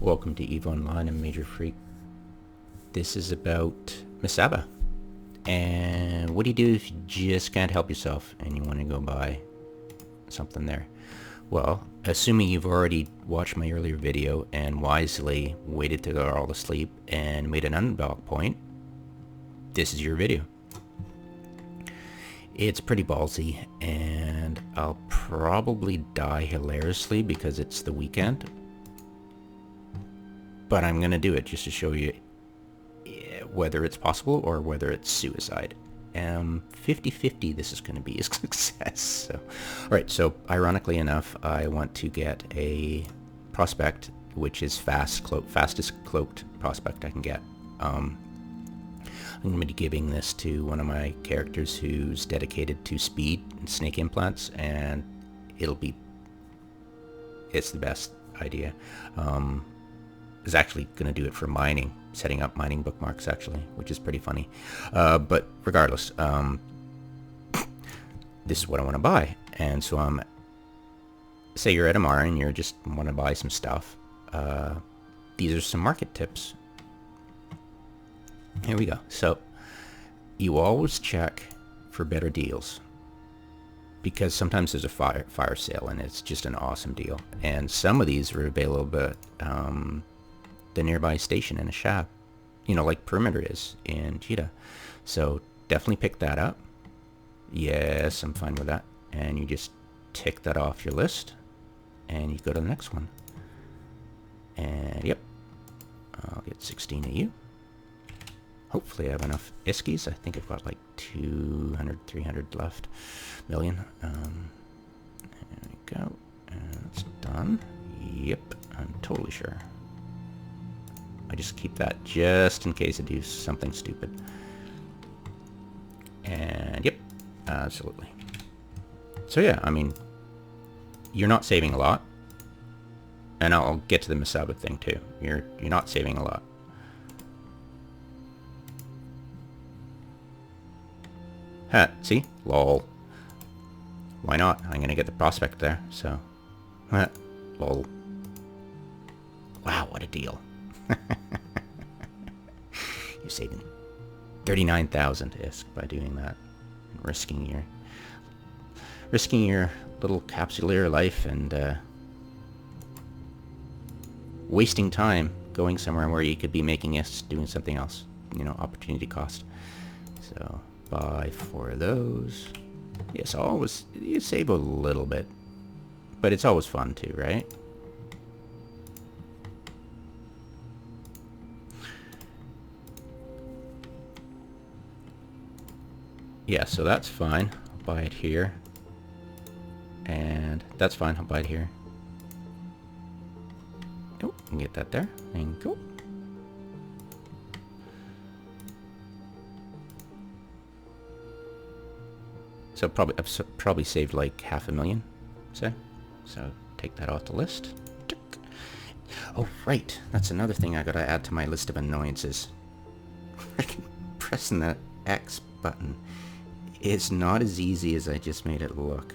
Welcome to EVE Online. I'm Major Freak. This is about Misaba. And what do you do if you just can't help yourself and you want to go buy something there? Well, assuming you've already watched my earlier video and wisely waited till they're all asleep and made an undock point, this is your video. It's pretty ballsy, and I'll probably die hilariously because it's the weekend. But I'm going to do it just to show you whether it's possible or whether it's suicide. 50-50 this is going to be a success. So, alright, so ironically enough, I want to get a prospect which is fastest cloaked prospect I can get. I'm going to be giving this to one of my characters who's dedicated to speed and snake implants, and it's the best idea. Is actually going to do it for mining, setting up mining bookmarks actually, which is pretty funny. But regardless, this is what I want to buy. And so say you're at Amara and you just want to buy some stuff. These are some market tips. Here we go. So you always check for better deals, because sometimes there's a fire sale and it's just an awesome deal. And some of these are available at the nearby station in a shop, like Perimeter is in Cheetah. So definitely pick that up. Yes, I'm fine with that. And you just tick that off your list and you go to the next one. And yep, I'll get 16 of you. Hopefully I have enough Iskies. I think I've got like 200, 300 left. Million. There we go. And that's done. Yep, I'm totally sure. I just keep that just in case I do something stupid. And yep, absolutely. So yeah, I mean, you're not saving a lot. And I'll get to the Misaba thing too. You're not saving a lot. Ha, see? Lol. Why not? I'm gonna get the prospect there, so. Lol. Wow, what a deal. You're saving 39,000 ISK by doing that. And risking your little capsular life and wasting time going somewhere where you could be making ISK doing something else. Opportunity cost. So buy 4 of those. Yes, always you save a little bit, but it's always fun too, right? Yeah, so that's fine. I'll buy it here. And that's fine. I'll buy it here. Oh, and get that there. And go. So I've probably saved like 500,000, say. So take that off the list. Oh, right. That's another thing I gotta add to my list of annoyances. Pressing that X button. It's not as easy as I just made it look.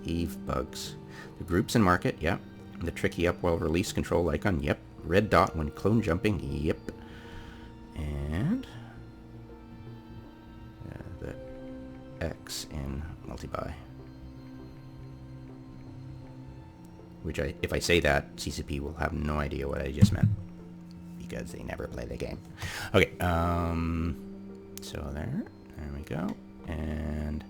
Eve bugs. The groups and market, yep. The tricky up while release control icon, yep. Red dot when clone jumping, yep. And the X in Multibuy. Which if I say that, CCP will have no idea what I just meant, because they never play the game. Okay, so there we go. And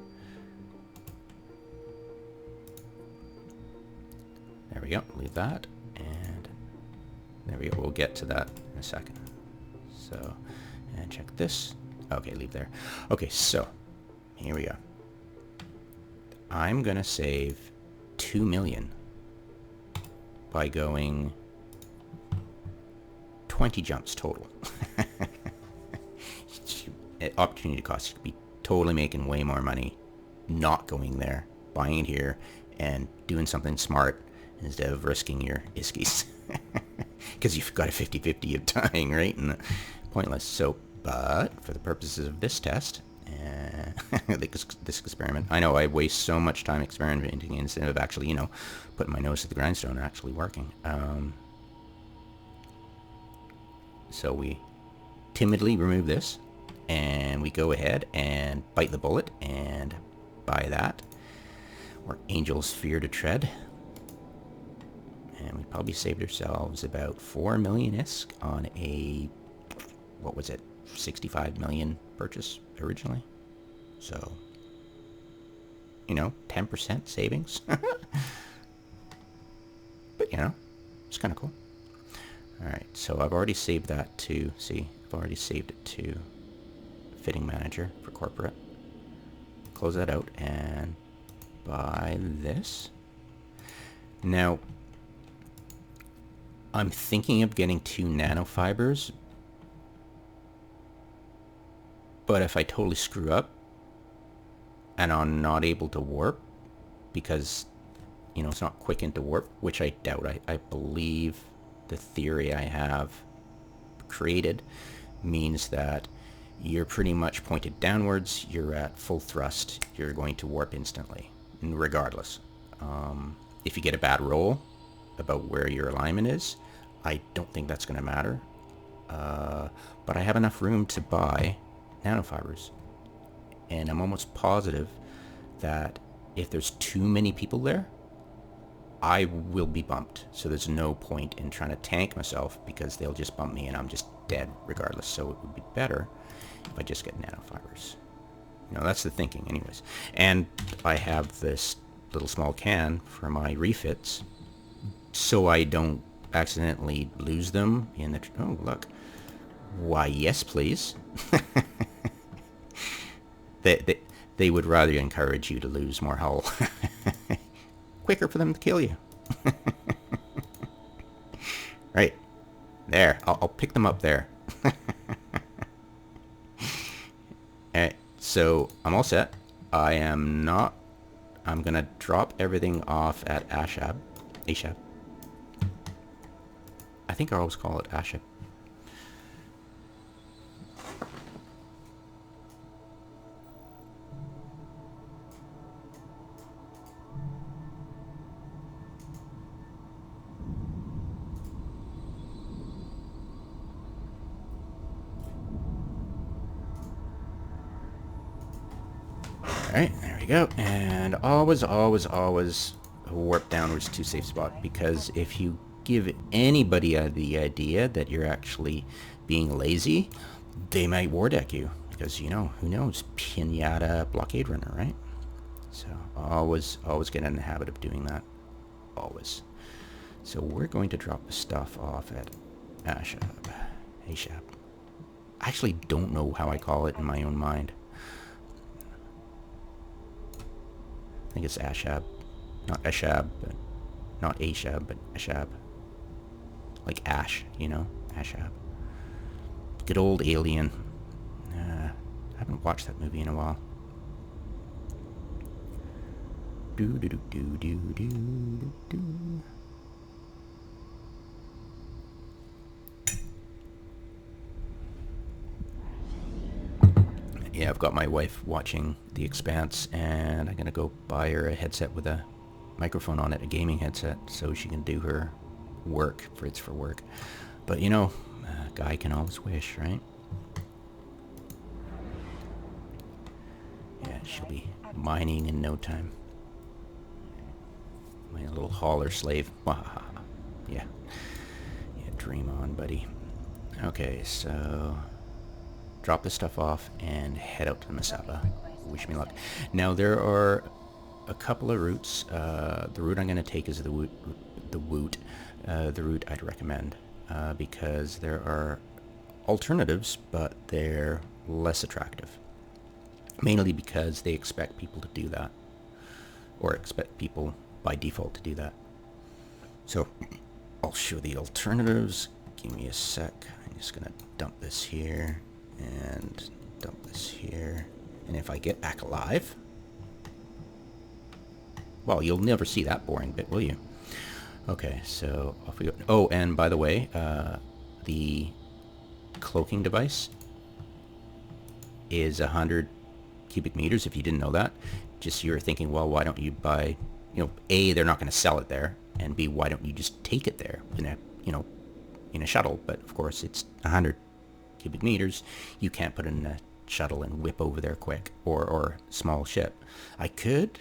there we go, leave that, and there we go, we'll get to that in a second. So, and check this. Okay, leave there. Okay, so, here we go. I'm gonna save 2 million by going 20 jumps total. Opportunity cost, you could be totally making way more money not going there, buying it here, and doing something smart instead of risking your Iskies. Because you've got a 50-50 of dying, right? And pointless. So, but for the purposes of this test, this experiment, I know I waste so much time experimenting instead of actually, putting my nose to the grindstone and actually working. So we timidly remove this, and we go ahead and bite the bullet and buy that, where angels fear to tread. And we probably saved ourselves about 4 million-isk on a, what was it, 65 million purchase originally. So, you know, 10% savings. But, you know, it's kind of cool. All right, so I've already saved that to, see, I've already saved it to Fitting Manager for corporate. Close that out and buy this. Now, I'm thinking of getting 2 nanofibers, but if I totally screw up and I'm not able to warp because, you know, it's not quick into warp, which I doubt. I believe the theory I have created means that you're pretty much pointed downwards, you're at full thrust, you're going to warp instantly, regardless. If you get a bad roll about where your alignment is, I don't think that's going to matter. But I have enough room to buy nanofibers, and I'm almost positive that if there's too many people there, I will be bumped. So there's no point in trying to tank myself because they'll just bump me and I'm just dead regardless. So it would be better if I just get nanofibers. You know, that's the thinking anyways. And I have this little small can for my refits so I don't accidentally lose them in the... Oh, look. Why, yes, please. They would rather encourage you to lose more hull. Quicker for them to kill you. Right. There. I'll pick them up there. Alright, so I'm all set. I'm gonna drop everything off at Ashab. I think I always call it Ashab. Alright, there we go. And always warp downwards to safe spot, because if you give anybody the idea that you're actually being lazy, they might war deck you, because, you know, who knows, pinata blockade runner, right? So always get in the habit of doing that, always. So we're going to drop the stuff off at Ashab. I actually don't know how I call it in my own mind. I think it's Ashab. Not Ashab, but not Ashab, but Ashab. Like Ash, you know? Ashab. Good old Alien. I haven't watched that movie in a while. Yeah, I've got my wife watching The Expanse, and I'm gonna go buy her a headset with a microphone on it, a gaming headset, so she can do her work, for work. But you know, a guy can always wish, right? Yeah, she'll be mining in no time. My little hauler slave. Yeah. Yeah, dream on, buddy. Okay, so drop this stuff off and head out to the Misaba. Wish me luck. Now there are a couple of routes. The route I'm going to take is the route I'd recommend, because there are alternatives, but they're less attractive. Mainly because they expect people to do that, or expect people by default to do that. So I'll show the alternatives. Give me a sec. I'm just going to dump this here and dump this here. And if I get back alive, well, you'll never see that boring bit, will you? Okay, so off we go. Oh, and by the way, the cloaking device is 100 cubic meters, if you didn't know that. Just you're thinking, well, why don't you buy, you know, A, they're not going to sell it there, and B, why don't you just take it there in a, you know, in a shuttle, but of course it's 100 cubic meters. You can't put it in a shuttle and whip over there quick, or small ship. I could,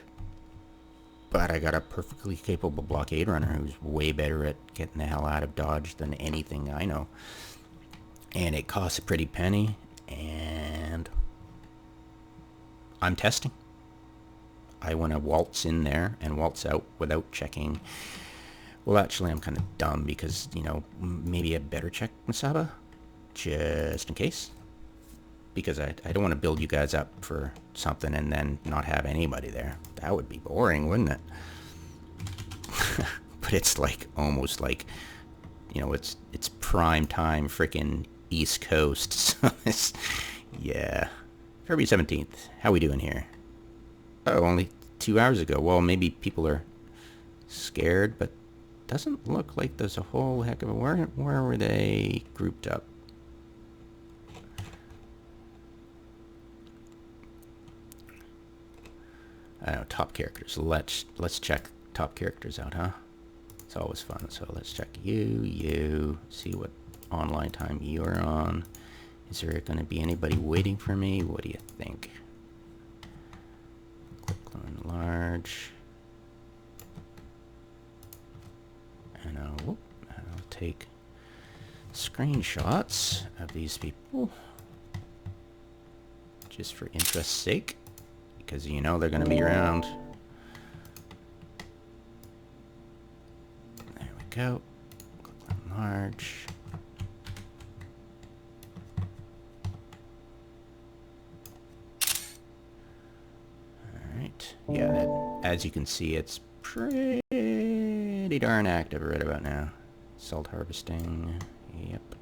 but I got a perfectly capable blockade runner who's way better at getting the hell out of Dodge than anything I know. And it costs a pretty penny, and I'm testing. I want to waltz in there and waltz out without checking. Well, actually, I'm kind of dumb because, you know, maybe I better check Misaba just in case. Because I don't want to build you guys up for something and then not have anybody there. That would be boring, wouldn't it? But it's like almost like, you know, it's prime time freaking East Coast. So it's, yeah. February 17th. How we doing here? Oh, only 2 hours ago. Well, maybe people are scared, but doesn't look like there's a whole heck of a... Where were they grouped up? I don't know, top characters. Let's check top characters out, huh? It's always fun. So let's check you, see what online time you're on. Is there going to be anybody waiting for me? What do you think? Click on large. And I'll take screenshots of these people just for interest's sake, because you know they're going to be around. There we go. Click on large. Alright. Yeah, that, as you can see, it's pretty darn active right about now. Salt harvesting. Yep.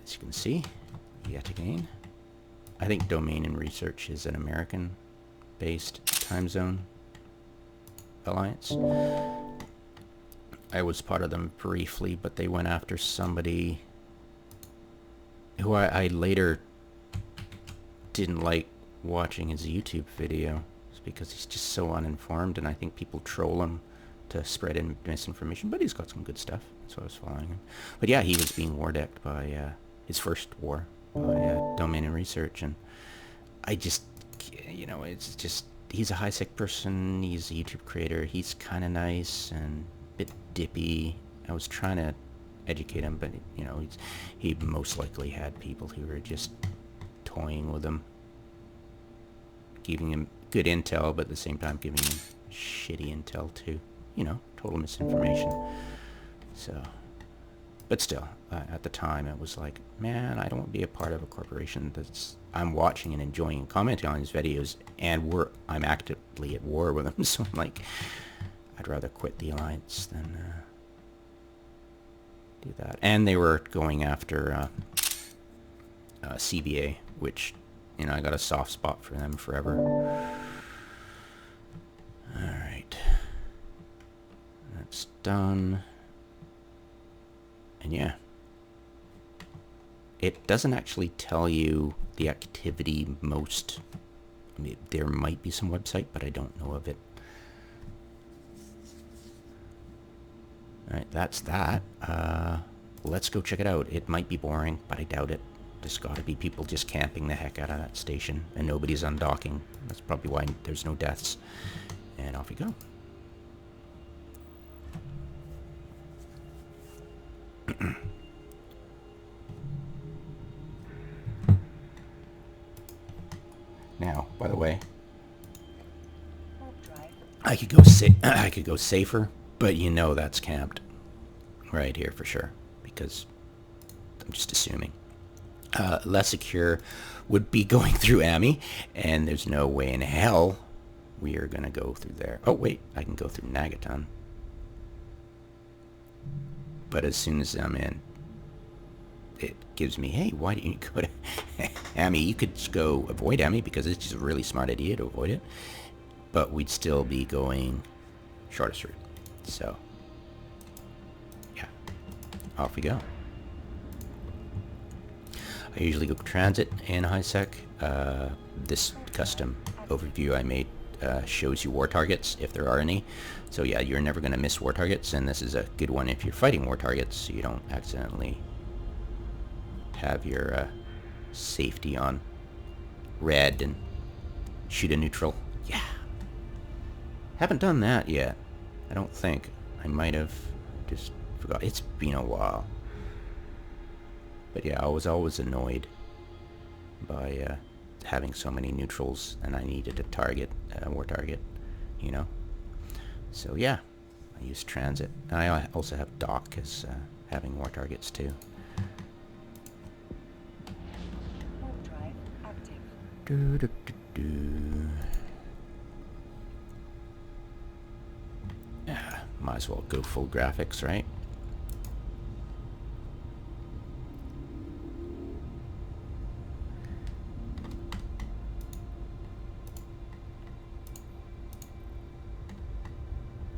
As you can see, yet again. I think Domain and Research is an American-based time zone alliance. I was part of them briefly, but they went after somebody who I later didn't like watching his YouTube video. It's because he's just so uninformed, and I think people troll him to spread in misinformation, but he's got some good stuff, so I was following him. But yeah, he was being war decked by his first war by Domain and Research, and I just, you know, it's just, he's a high-sec person, he's a YouTube creator, he's kind of nice and a bit dippy. I was trying to educate him, but, you know, he most likely had people who were just toying with him, giving him good intel, but at the same time giving him shitty intel too. You know, total misinformation. So, but still, at the time it was like, man, I don't want to be a part of a corporation that's I'm watching and enjoying and commenting on his videos, and I'm actively at war with them. So I'm like, I'd rather quit the alliance than do that. And they were going after CBA, which, you know, I got a soft spot for them forever. All right. That's done. And yeah, it doesn't actually tell you the activity most. I mean, there might be some website, but I don't know of it. Alright, that's that. Let's go check it out. It might be boring, but I doubt it. There's got to be people just camping the heck out of that station, and nobody's undocking. That's probably why there's no deaths. And off we go. Now, by the way, I could go safer, but you know that's camped right here for sure, because I'm just assuming. Less secure would be going through Ami, and there's no way in hell we are gonna go through there. Oh wait, I can go through Nagaton. But as soon as I'm in, it gives me, hey, why didn't you go to Ami? You could just go avoid Ami, because it's just a really smart idea to avoid it. But we'd still be going shortest route. So, yeah, off we go. I usually go transit and high sec. This custom overview I made shows you war targets if there are any. So yeah, you're never going to miss war targets, and this is a good one if you're fighting war targets, so you don't accidentally have your safety on red and shoot a neutral. Yeah. Haven't done that yet. I don't think. I might have just forgot. It's been a while. But yeah, I was always annoyed by having so many neutrals, and I needed a target, a war target, you know. So yeah, I use transit. I also have dock as having war targets too. Do, do, do, do. Might as well go full graphics, right?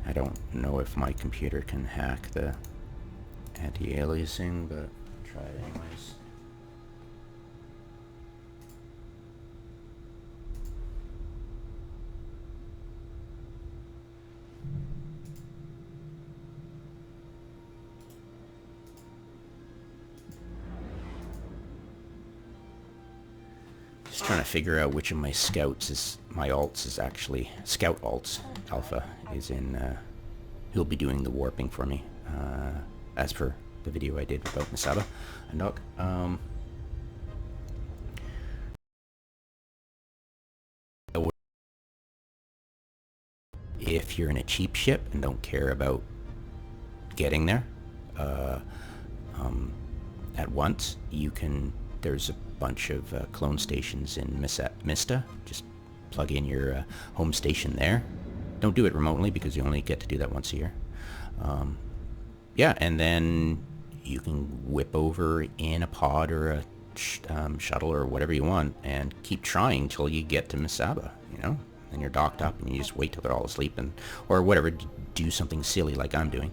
I don't know if my computer can hack the anti-aliasing, but try it anyways. Just trying to figure out which of my scouts is, my alts is actually, scout alts alpha is in, he'll be doing the warping for me, as per the video I did about Misaba and undock. If you're in a cheap ship and don't care about getting there at once, you can, there's a bunch of clone stations in Mista. Just plug in your home station there. Don't do it remotely because you only get to do that once a year. Yeah, and then you can whip over in a pod or a shuttle or whatever you want and keep trying till you get to Misaba, you know? And you're docked up and you just wait till they're all asleep and or whatever, do something silly like I'm doing.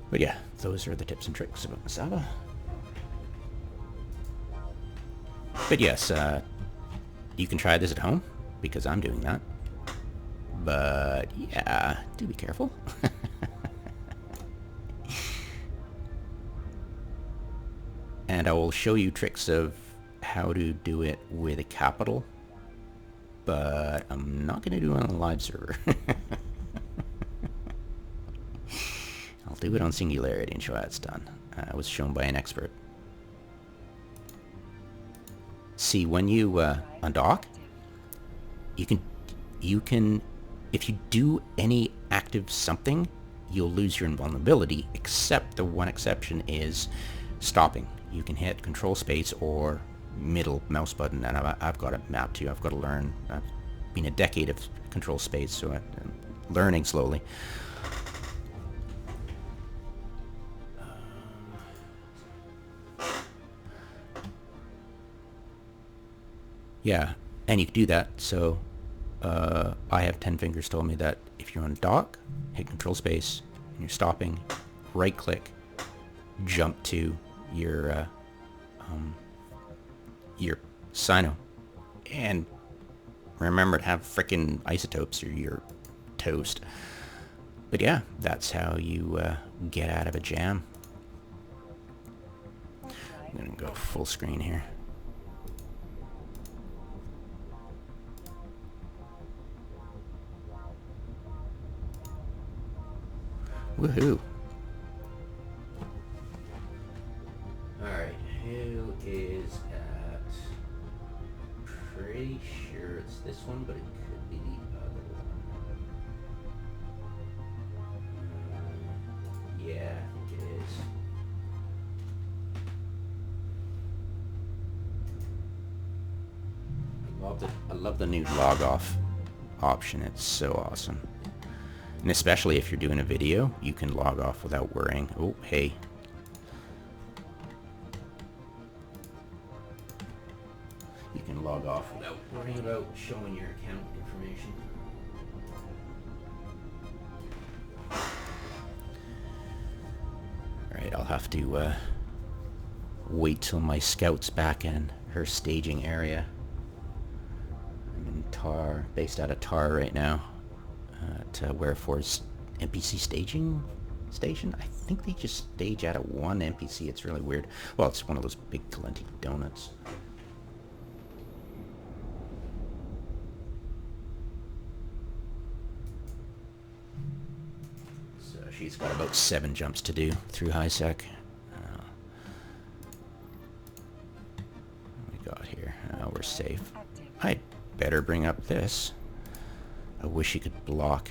But yeah, those are the tips and tricks about Misaba. But yes, you can try this at home because I'm doing that. But yeah, do be careful. And I will show you tricks of how to do it with a capital, but I'm not going to do it on a live server. I'll do it on Singularity and show how it's done. It was shown by an expert. See, when you undock, you can, if you do any active something, you'll lose your invulnerability, except the one exception is stopping. You can hit control space or middle mouse button, and I've got it mapped to you. I've got to learn. I've been a decade of control space, so I'm learning slowly. Yeah, and you can do that. So I have 10 fingers told me that if you're on dock, hit control space, and you're stopping, right click, jump to your Sino, and remember to have frickin' isotopes or you're toast. But yeah, that's how you get out of a jam. I'm gonna go full screen here. Woohoo! Alright, who is at... Pretty sure it's this one, but it could be the other one. Yeah, I think it is. I love the new log off option. It's so awesome. And especially if you're doing a video, you can log off without worrying. Oh, hey. You can log off without worrying about showing your account information. Alright, I'll have to wait till my scout's back in her staging area. I'm in based out of Tar right now, at Wherefore's NPC staging station. I think they just stage out of one NPC. It's really weird. Well, it's one of those big Calenti donuts. So she's got about 7 jumps to do through high sec. What we got here? We're safe. I'd better bring up this. I wish you could block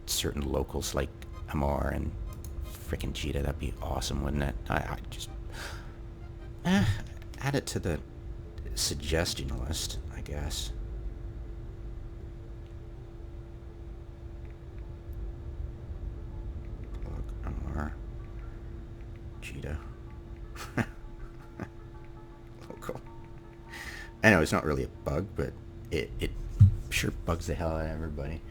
certain locals like Amar and frickin' Cheetah. That'd be awesome, wouldn't it? I just add it to the suggestion list, I guess. Block Amar, Cheetah. Local. I know it's not really a bug, but it sure bugs the hell out of everybody.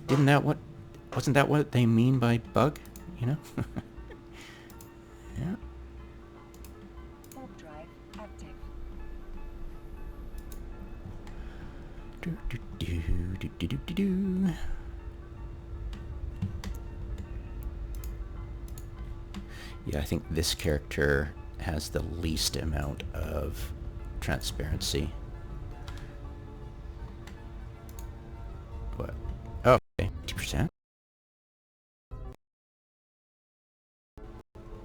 Wasn't that what they mean by bug, you know? Yeah. Warp drive active. Do, do, do, do, do, do, do, do. Yeah, I think this character has the least amount of transparency. What? Oh, okay, 50%.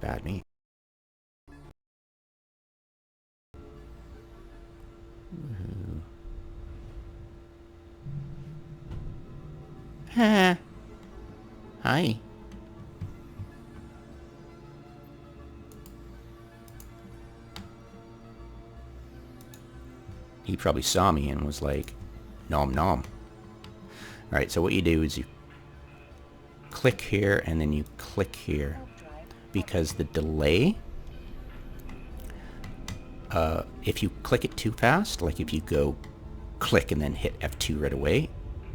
Bad me. Woohoo. Ha. Hi. He probably saw me and was like, nom nom. Alright, so what you do is you click here and then you click here. Because the delay, if you click it too fast, like if you go click and then hit F2 right away,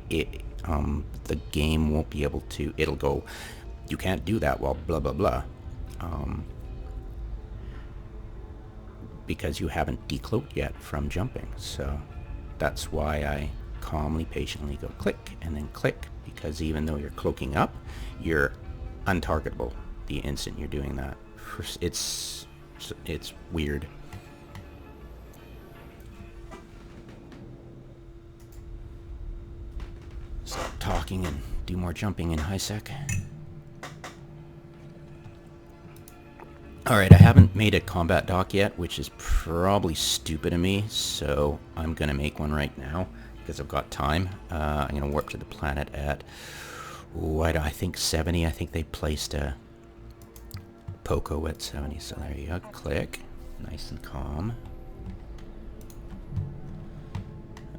the game won't be able to, it'll go, you can't do that while blah blah blah. Because you haven't decloaked yet from jumping. So that's why I calmly, patiently go click and then click, because even though you're cloaking up, you're untargetable the instant you're doing that. It's weird. Stop talking and do more jumping in high sec. Alright, I haven't made a combat dock yet, which is probably stupid of me, so I'm gonna make one right now because I've got time. I'm gonna warp to the planet at, I think 70. I think they placed a Poco at 70, so there you go. Click. Nice and calm.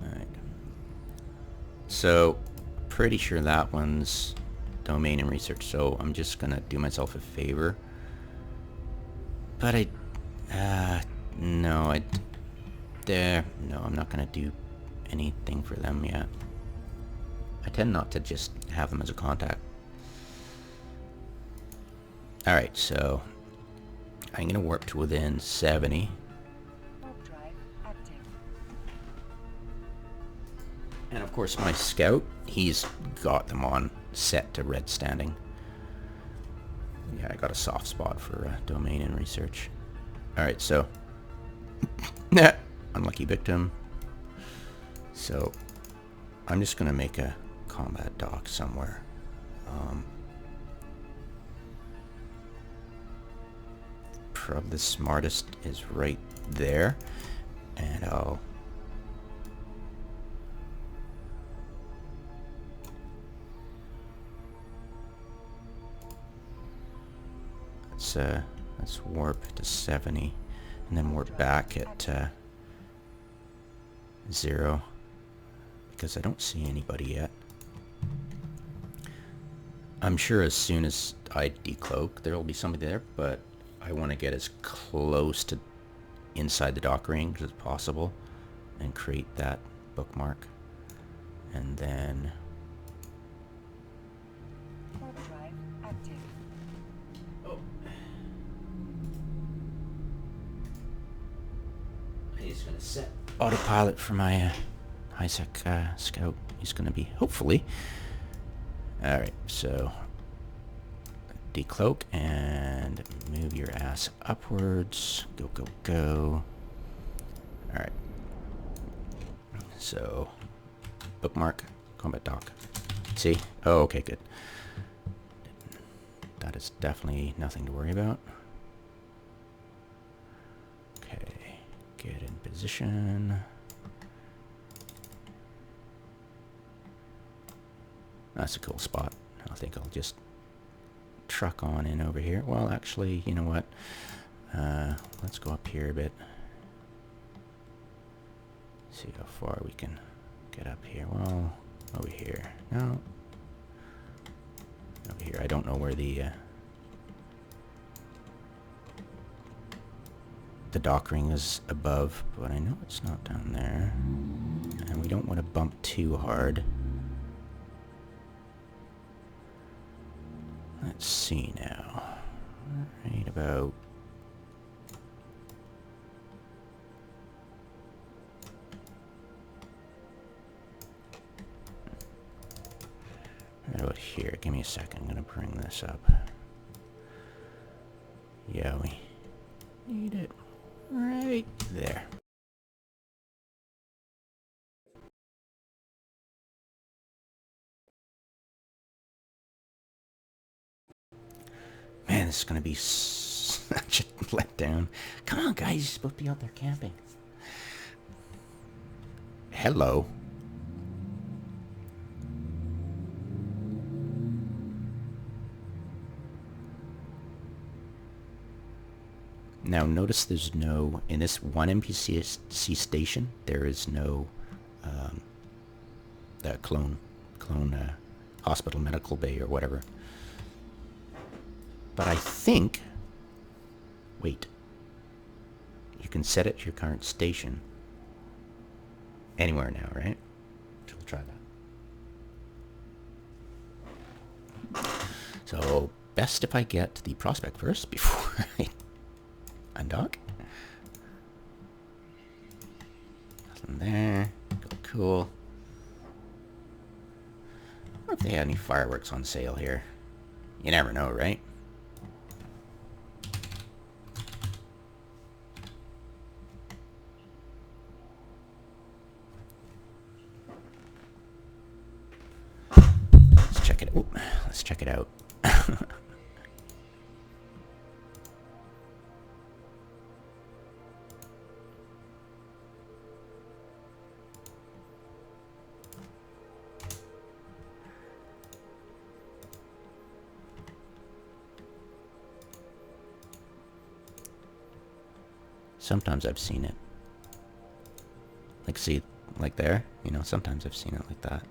Alright. So, pretty sure that one's domain and research, so I'm just gonna do myself a favor. But no, I'm not gonna do anything for them yet. I tend not to just have them as a contact. Alright, so I'm gonna warp to within 70. Warp drive active. And of course my scout, he's got them on set to red standing. Yeah, I got a soft spot for domain and research. Alright, so unlucky victim. So I'm just gonna make a combat dock somewhere. Probably the smartest is right there, and I'll let's warp to 70 and then warp back at 0 because I don't see anybody yet. I'm sure as soon as I decloak there will be somebody there, but I want to get as close to inside the dock range as possible and create that bookmark, and then Warp drive active. I just gonna set autopilot for my high-sec scout. He's gonna be, hopefully. Alright, so decloak and move your ass upwards. Go, go, go. Alright. So, bookmark, combat dock. See? Oh, okay, good. That is definitely nothing to worry about. Okay, get in position. That's a cool spot. I think I'll just truck on in over here. Well, actually, you know what? Let's go up here a bit. See how far we can get up here. Well, over here. No. Over here. I don't know where the dock ring is above, but I know it's not down there. And we don't want to bump too hard. Let's see now. Right about... Right about here. Give me a second. I'm going to bring this up. Yeah, we need it right there. Man, this is going to be such a letdown. Come on, guys. You're supposed to be out there camping. Hello. Now, notice there's no... In this one NPC station, there is no... that clone hospital medical bay or whatever. But I think... Wait. You can set it to your current station. Anywhere now, right? So we'll try that. So, best if I get the prospect first before I undock. Nothing there. Cool. I wonder if they had any fireworks on sale here. You never know, right? Let's check it. Ooh, let's check it out. Sometimes I've seen it. Like, see, like there? You know, sometimes I've seen it like that.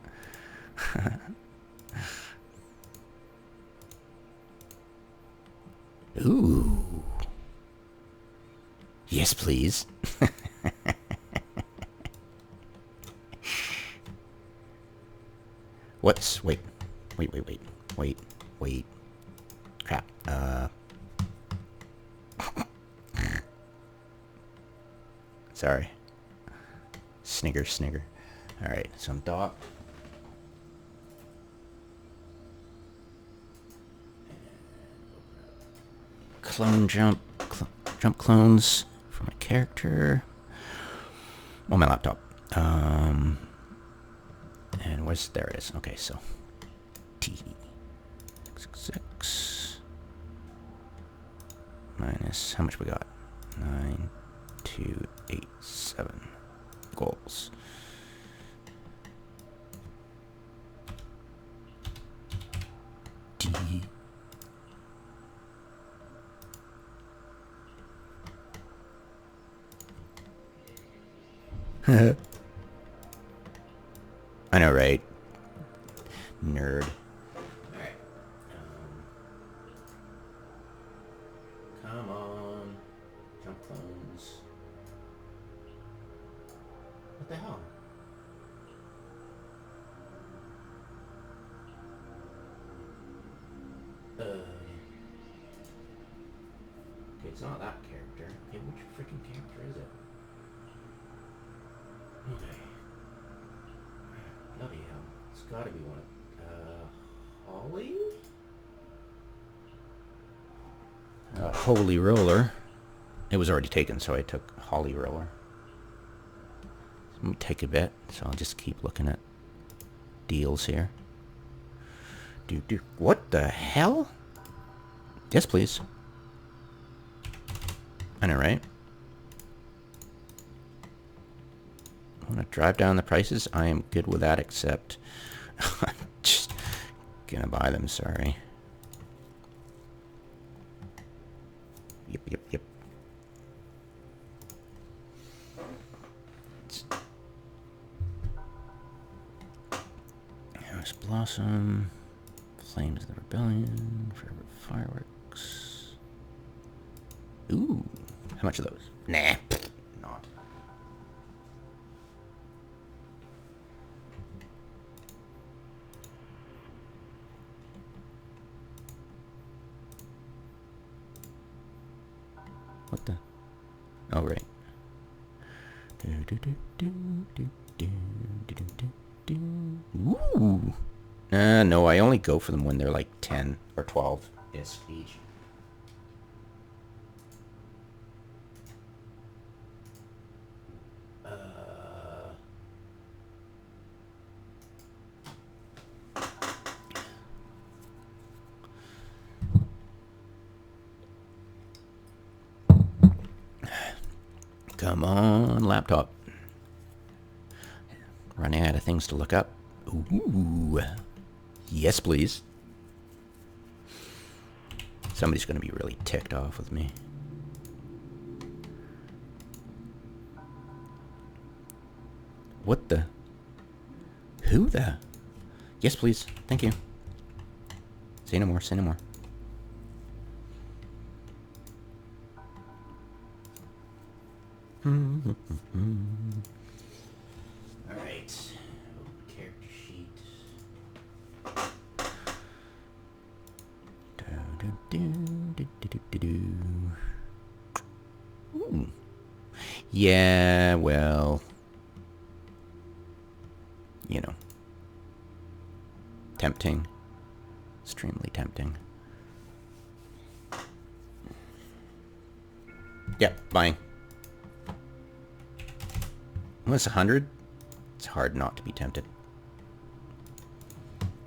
Ooh. Yes, please. What's... Wait. Wait. Crap. Sorry. Snigger. Alright, so I'm dock. Clone jump clones for my character. On my laptop. And where's... There it is. Okay, so... T66 minus... How much we got? 9287 goals. D. I know, right? Nerd. Alright. Come on. Jump clones. What the hell? Okay, it's not that character. Okay, which freaking character is it? It's gotta be one. Holly? Holy Roller. It was already taken, so I took Holly Roller. It might take a bit, so I'll just keep looking at deals here. What the hell? Yes, please. I know, right? I want to drive down the prices. I am good with that, except I'm just gonna buy them, sorry. Yep. House Blossom, Flames of the Rebellion, Forever Fireworks. Ooh, how much of those? Nah, not. What the? Oh, right. Ooh. No, I only go for them when they're like 10 or 12 is each. Come on, laptop. Running out of things to look up. Ooh. Yes, please. Somebody's going to be really ticked off with me. What the? Who the? Yes, please. Thank you. Say no more. Say no more. All right. Character sheet. Ooh. Yeah, well, you know, tempting, extremely tempting. Yeah, buying. Unless 100, it's hard not to be tempted.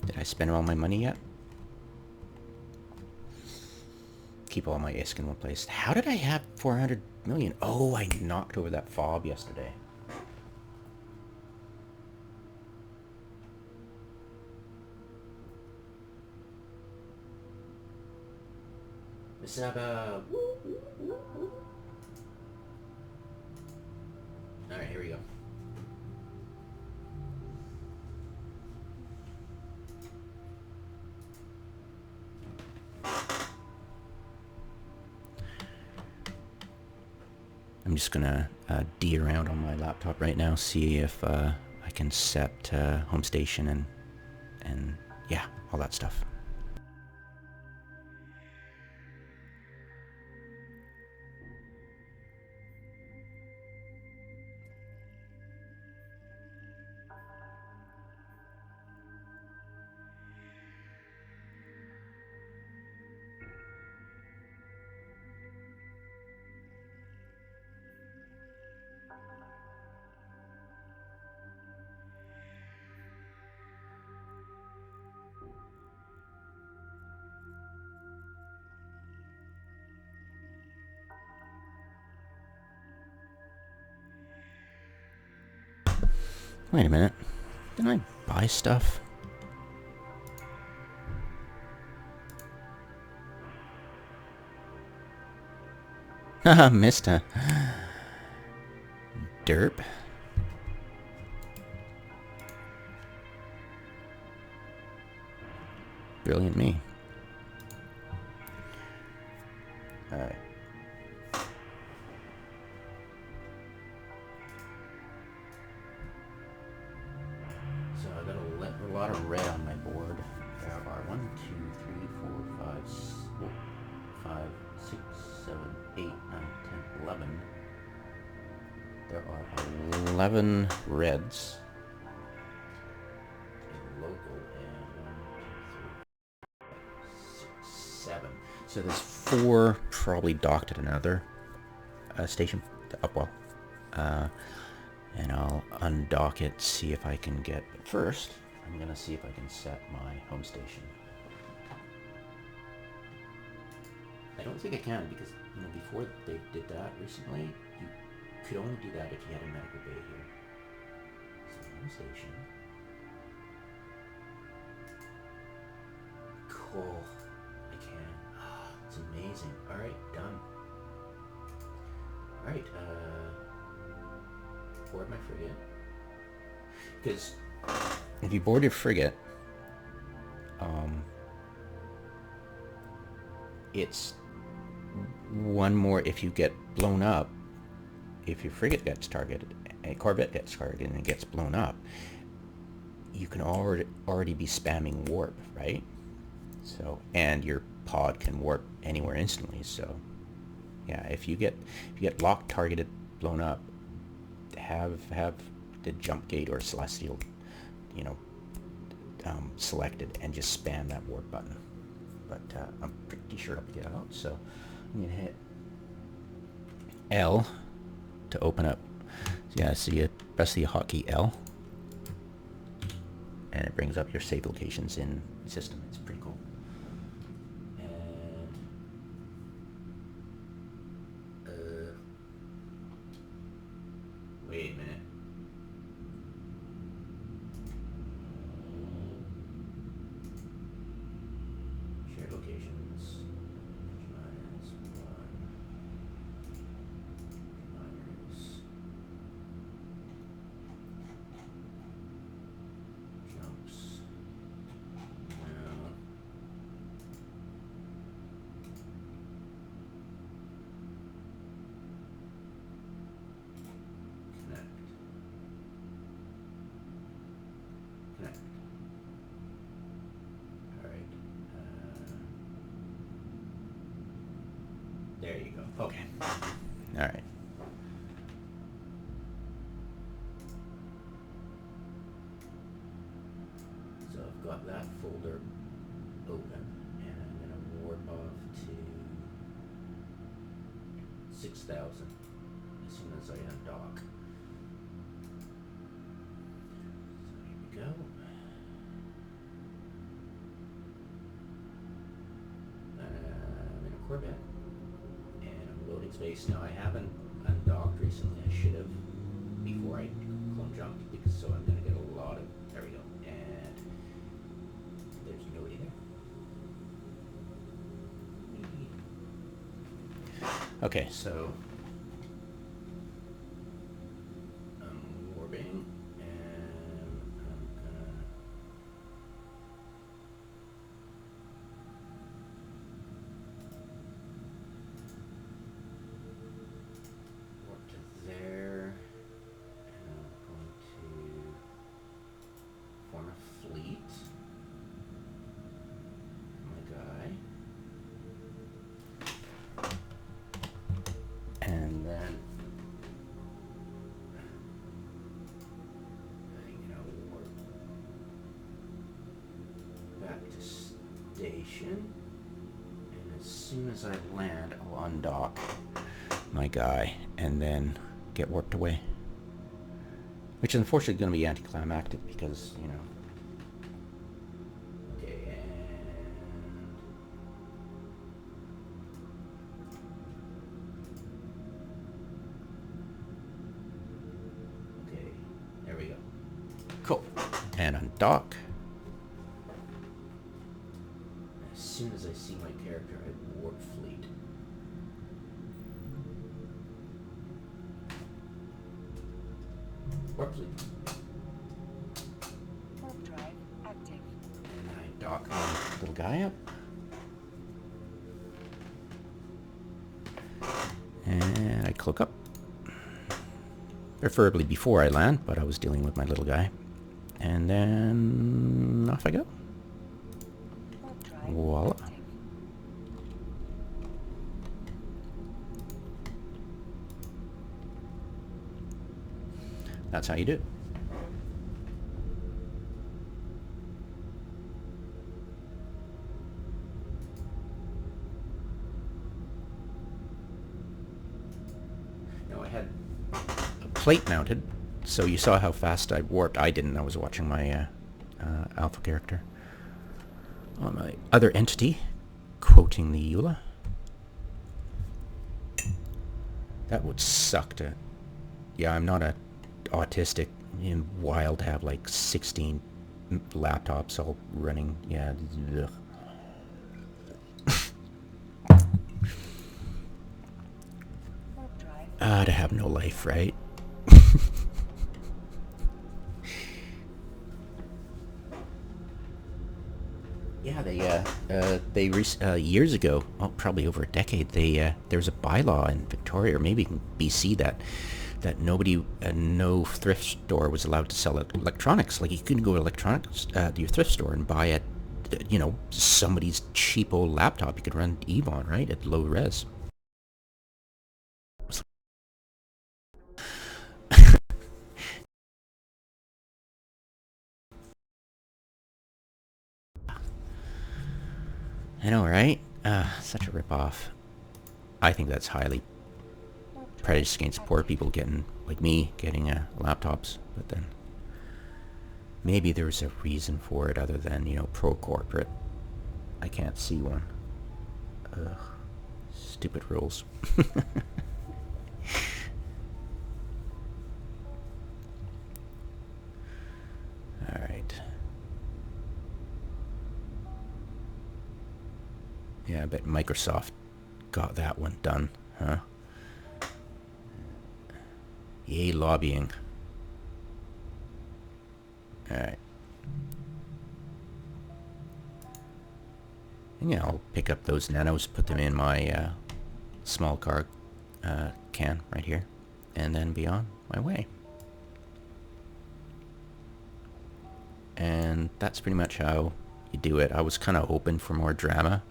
Did I spend all my money yet? Keep all my ISK in one place. How did I have 400 million? Oh, I knocked over that fob yesterday. Misaba. Alright, here we go. I'm just gonna D around on my laptop right now, see if I can set home station and yeah, all that stuff. Wait a minute. Didn't I buy stuff? Haha, missed a derp. Brilliant me. Alright. So I got a lot of red on my board. There are 1, 2, 3, 4, 5, 6, 7, 8, 9, 10, 11. There are 11 reds. A So there's 4 probably docked at another station, the Upwell. And I'll undock it, see if I can get... First, I'm going to see if I can set my home station. I don't think I can because, you know, before they did that recently, you could only do that if you had a medical bay here. So home station. Cool. I can. Oh, it's amazing. Alright, done. Alright, board my frigate. Because if you board your frigate, it's one more. If you get blown up, if your frigate gets targeted, a corvette gets targeted and it gets blown up, you can already be spamming warp, right? So, and your pod can warp anywhere instantly. So yeah, if you get locked, targeted, blown up, have the jump gate or celestial, you know, selected and just spam that warp button. But I'm pretty sure I'll get out. So I'm gonna hit L to open up. Yeah, so you press the hotkey L, and it brings up your save locations in the system. It's pretty cool. Wait a minute. Shared locations. Minus 1. Minus. Jumps. No. Connect. Alright. There you go. Okay. Alright. So I've got that folder open, and I'm going to warp off to 6,000 as soon as I undock. So here we go. I'm in a Corvette, and I'm loading space. Now I haven't undocked recently. I should have before I clone jumped, because so I'm going to get a lot of... There we go. And there's nobody there. Okay, so I'm warping, and I'm gonna warp to there, and I'm going to form a fleet. My guy. And then I'm gonna warp back to station, and as soon as I land, I'll undock my guy and then get warped away. Which is unfortunately going to be anticlimactic because, you know. Okay, and okay, there we go. Cool. And undock. As soon as I see my character, I warp fleet. Warp fleet. Warp drive active. And I dock my little guy up. And I cloak up. Preferably before I land, but I was dealing with my little guy. And then off I go. Warp drive Voila. active. That's how you do it. plate mounted, so you saw how fast I warped. I didn't. I was watching my alpha character on my other entity, quoting the EULA. That would suck to... Yeah, I'm not a autistic and wild to have like 16 laptops all running. Yeah. Ugh. To have no life, right? Yeah, they years ago, well, probably over a decade, there was a bylaw in Victoria, or maybe in BC, that nobody, no thrift store was allowed to sell electronics. Like, you couldn't go to electronics, your thrift store and buy somebody's cheap old laptop you could run Eve on, right, at low res. I know, right? Such a ripoff. I think that's highly prejudiced against poor people getting, like me, getting laptops. But then maybe there's a reason for it other than, pro-corporate. I can't see one. Ugh. Stupid rules. Alright. Yeah, I bet Microsoft got that one done, huh? Yay, lobbying. Alright. And yeah, I'll pick up those nanos, put them in my small car can right here, and then be on my way. And that's pretty much how you do it. I was kind of hoping for more drama.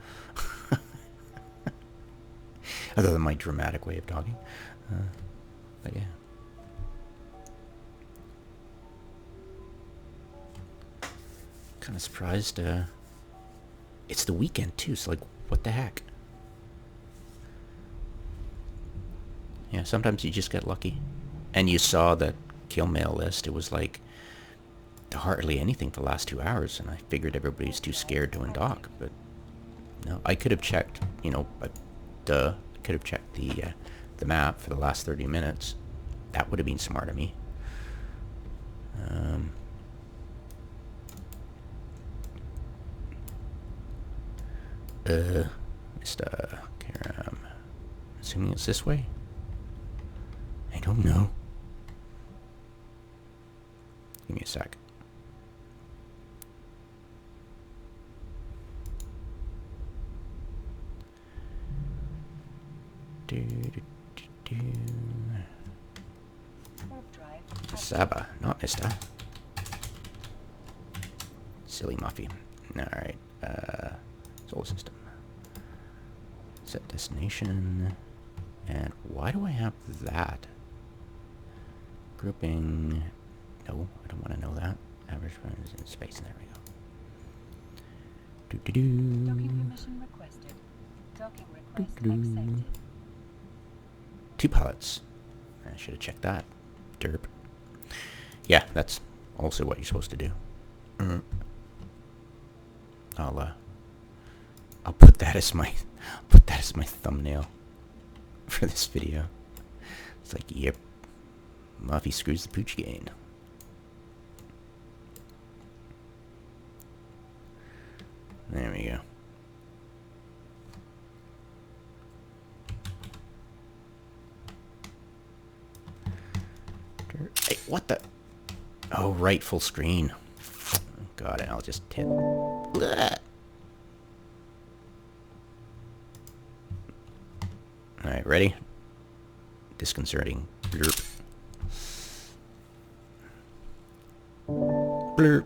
Other than my dramatic way of talking. But yeah. Kind of surprised. It's the weekend too, so like, what the heck? Yeah, sometimes you just get lucky. And you saw the kill mail list. It was like hardly anything for the last 2 hours, and I figured everybody's too scared to undock. But no, I could have checked, I could have checked the map for the last 30 minutes. That would have been smart of me. Mr. Karam. Assuming it's this way? I don't know. Give me a sec. Misaba, not Mr. Silly Muffy. Alright, solar system. Set destination. And why do I have that? Grouping. No, I don't want to know that. Average run is in space. There we go. Docking permission requested. Docking request accepted. 2 pallets. I should have checked that. Derp. Yeah, that's also what you're supposed to do. I'll put that as my thumbnail for this video. It's like, yep, Muffy screws the pooch gain. There we go. Hey, what the? Oh, right, full screen. Got it. I'll just hit. Blech. Alright, ready? Disconcerting. Blurp. Blurp.